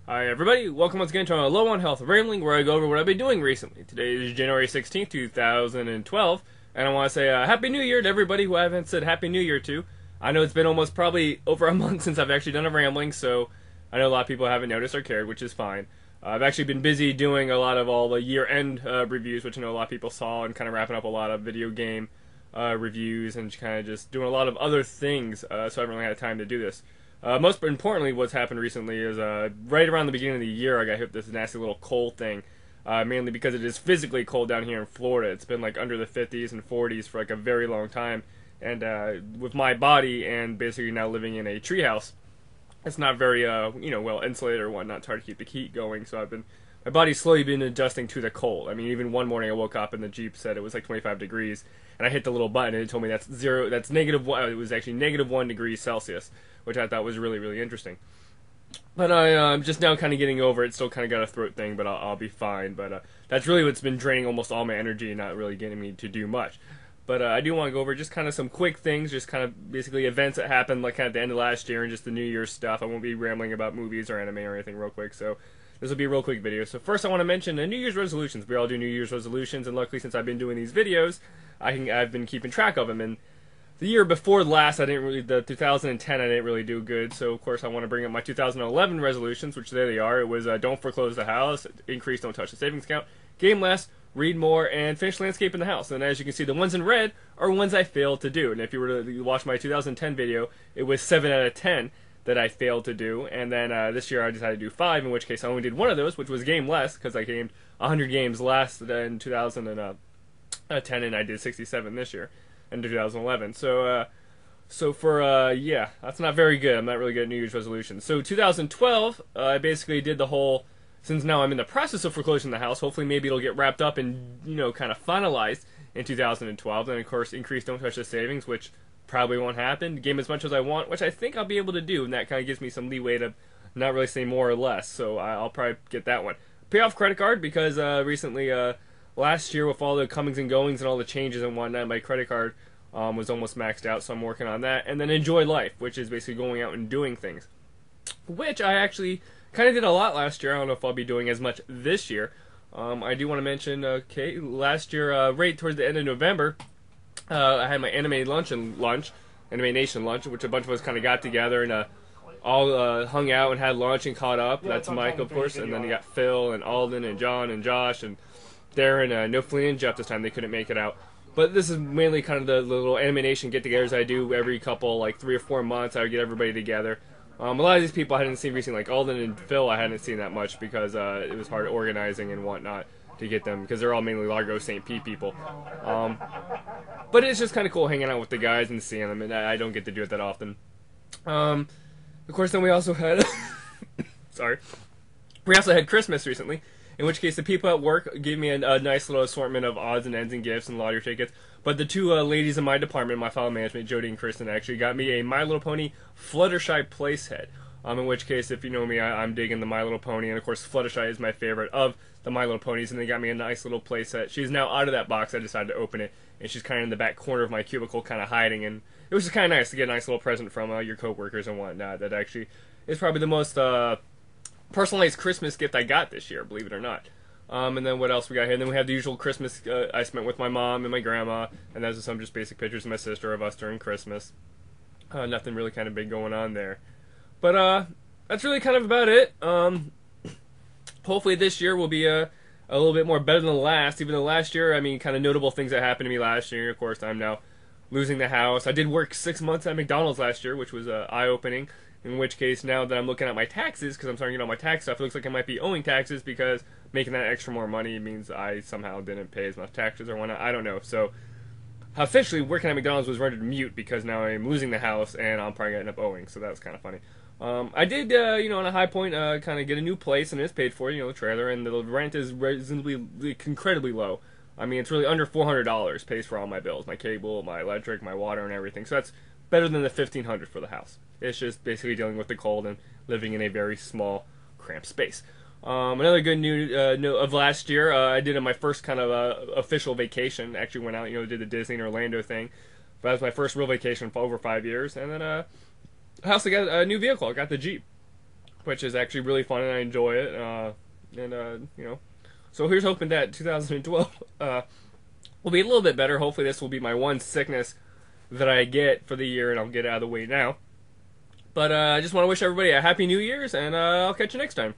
Hi everybody, welcome once again to our Low on Health Rambling, where I go over what I've been doing recently. Today is January 16th, 2012, and I want to say Happy New Year to everybody who I haven't said Happy New Year to. I know it's been almost probably over a month since I've actually done a rambling, so I know a lot of people haven't noticed or cared, which is fine. I've actually been busy doing a lot of all the year-end reviews, which I know a lot of people saw, and kind of wrapping up a lot of video game reviews, and kind of just doing a lot of other things, so I haven't really had time to do this. Most importantly, what's happened recently is right around the beginning of the year, I got hit with this nasty little cold thing, mainly because it is physically cold down here in Florida. It's been like under the 50s and 40s for like a very long time, and with my body and basically now living in a treehouse, it's not very well insulated or whatnot. It's hard to keep the heat going, so my body's slowly been adjusting to the cold. I mean, even one morning I woke up and the Jeep said it was like 25 degrees, and I hit the little button and it told me that's -1. It was actually -1 degrees Celsius, which I thought was really, really interesting. But I'm just now kind of getting over it. Still kind of got a throat thing, but I'll be fine. But that's really what's been draining almost all my energy and not really getting me to do much. But I do want to go over just kind of some quick things, just kind of basically events that happened like kind of at the end of last year and just the New Year's stuff. I won't be rambling about movies or anime or anything real quick, so this will be a real quick video. So first I want to mention New Year's resolutions. We all do New Year's resolutions, and luckily since I've been doing these videos, I've been keeping track of them. And the year before last, the 2010, I didn't really do good. So of course I want to bring up my 2011 resolutions, which there they are. It was don't foreclose the house, increase don't touch the savings account, game less, read more, and finish landscaping the house. And as you can see, the ones in red are ones I failed to do. And if you were to watch my 2010 video, it was 7 out of 10 that I failed to do. And then this year I decided to do 5, in which case I only did one of those, which was game less, because I gamed 100 games less than 2010, and I did 67 this year in 2011. So yeah, that's not very good. I'm not really good at New Year's resolutions. So 2012, I basically did the whole, since now I'm in the process of foreclosing the house, hopefully maybe it'll get wrapped up and, kind of finalized in 2012. And of course, increase don't touch the savings, which probably won't happen. Game as much as I want, which I think I'll be able to do, and that kind of gives me some leeway to not really say more or less. So I'll probably get that one. Pay off credit card, because recently, last year with all the comings and goings and all the changes and whatnot, my credit card was almost maxed out, so I'm working on that. And then enjoy life, which is basically going out and doing things, which I actually kind of did a lot last year. I don't know if I'll be doing as much this year. I do want to mention, last year, right towards the end of November, I had my Anime Nation lunch, which a bunch of us kind of got together and all hung out and had lunch and caught up. That's Mike, of course, and then you got Phil and Alden and John and Josh and Darren. No Flea and Jeff this time; they couldn't make it out. But this is mainly kind of the little Anime Nation get-togethers I do every couple, like 3 or 4 months. I would get everybody together. A lot of these people I hadn't seen recently, like Alden and Phil. I hadn't seen that much because it was hard organizing and whatnot to get them, because they're all mainly Largo St. Pete people. But it's just kind of cool hanging out with the guys and seeing them, and I don't get to do it that often. Of course, then we also had we also had Christmas recently, in which case the people at work gave me a nice little assortment of odds and ends and gifts and lottery tickets. But the two ladies in my department, my file management, Jody and Kristen, actually got me a My Little Pony Fluttershy playset. In which case, if you know me, I'm digging the My Little Pony, and of course Fluttershy is my favorite of the My Little Ponies, and they got me a nice little playset. She's now out of that box. I decided to open it, and she's kind of in the back corner of my cubicle, kind of hiding, and it was just kind of nice to get a nice little present from your coworkers and whatnot. That actually is probably the most personalized Christmas gift I got this year, believe it or not. And then what else we got here? And then we have the usual Christmas I spent with my mom and my grandma, and those are some just basic pictures of my sister of us during Christmas. Nothing really kind of big going on there. But that's really kind of about it. Hopefully this year will be a little bit more better than the last. Even though last year, I mean, kind of notable things that happened to me last year. Of course, I'm now losing the house. I did work 6 months at McDonald's last year, which was eye-opening. In which case, now that I'm looking at my taxes, because I'm starting to get all my tax stuff, it looks like I might be owing taxes, because making that extra more money means I somehow didn't pay as much taxes or whatnot. I don't know. So officially, working at McDonald's was rendered mute, because now I'm losing the house and I'm probably going to end up owing. So that was kind of funny. I did, on a high point, kind of get a new place, and it's paid for, the trailer, and the rent is reasonably, incredibly low. I mean, it's really under $400, pays for all my bills, my cable, my electric, my water, and everything. So that's better than the $1,500 for the house. It's just basically dealing with the cold and living in a very small, cramped space. Another good news note of last year, I did my first kind of official vacation. Actually went out, did the Disney and Orlando thing. But that was my first real vacation for over 5 years, and then I also got a new vehicle. I got the Jeep. which is actually really fun and I enjoy it. So here's hoping that 2012 will be a little bit better. Hopefully, this will be my one sickness that I get for the year, and I'll get it out of the way now. But I just want to wish everybody a happy New Year's, and I'll catch you next time.